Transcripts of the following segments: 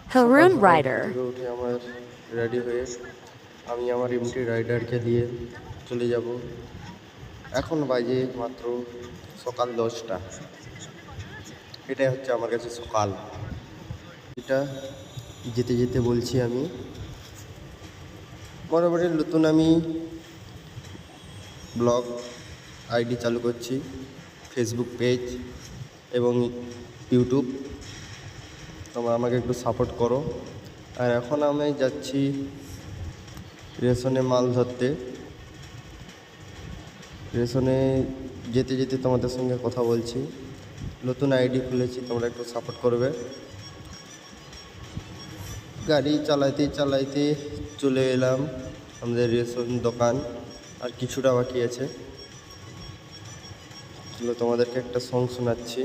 সকাল Haroon সকাল ঘুম Rider. থেকে উঠে আমার রেডি হয়ে আমি আমার এমটি রাইডারকে দিয়ে চলে যাব। এখন বাজে মাত্র সকাল 10টা। এটাই হচ্ছে আমার কাছে সকাল। এটা যেতে যেতে বলছি আমি মোটামুটি নতুন আমি ব্লগ আইডি চালু করছি, ফেসবুক পেজ এবং ইউটিউব। তোমরা আমাকে একটু সাপোর্ট করো। আর এখন আমি যাচ্ছি রেশনে মাল ধরতে। রেশনে যেতে যেতে তোমাদের সঙ্গে কথা বলছি। নতুন আইডি খুলেছি, তোমরা একটু সাপোর্ট করবে। গাড়ি চালাইতে চালাইতে চলে এলাম আমাদের রেশন দোকান। আর কিছুটা বাকি আছে, চলো তোমাদেরকে একটা সং শোনাচ্ছি।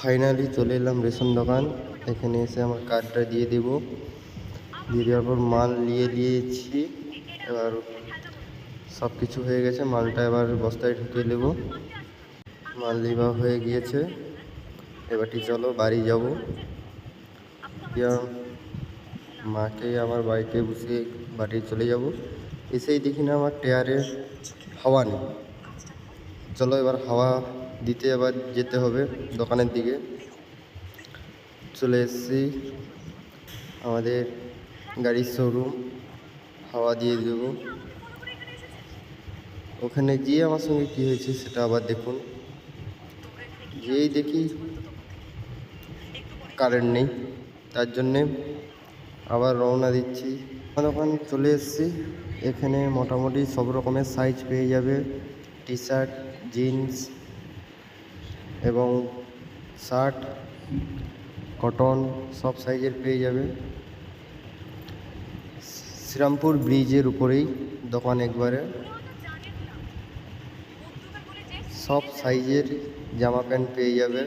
ফাইনালি চলে এলাম রেশন দোকান। এখানে এসে আমার কার্ডটা দিয়ে দেব। দিয়ে দেওয়ার পর মাল নিয়েছি। এবার সব কিছু হয়ে গেছে, মালটা এবার বস্তায় ঢুকিয়ে নেব। মাল নেওয়া হয়ে গিয়েছে, এবারটি চলো বাড়ি যাব। মাকে আমার বাইকে বসে বাড়ি চলে যাব। এসেই দেখি না আমার টায়ারে হাওয়া নেই। চলো এবার হাওয়া দিতে আবার যেতে হবে দোকানের দিকে। চলে এসেছি আমাদের গাড়ির শোরুম, হাওয়া দিয়ে দেব। ওখানে গিয়ে আমার সঙ্গে কী হয়েছে সেটা আবার দেখুন। যেই দেখি কারেন্ট নেই, তার জন্যে আবার রওনা দিচ্ছি। দোকান চলে এসেছি। এখানে মোটামুটি সব রকমের সাইজ পেয়ে যাবে, টি শার্ট, জিন্স এবং শার্ট, কটন সব সাইজের পেয়ে যাবে। শ্রীরামপুর ব্রিজের উপরেই দোকান, একবারে সব সাইজের জামা প্যান্ট পেয়ে যাবে।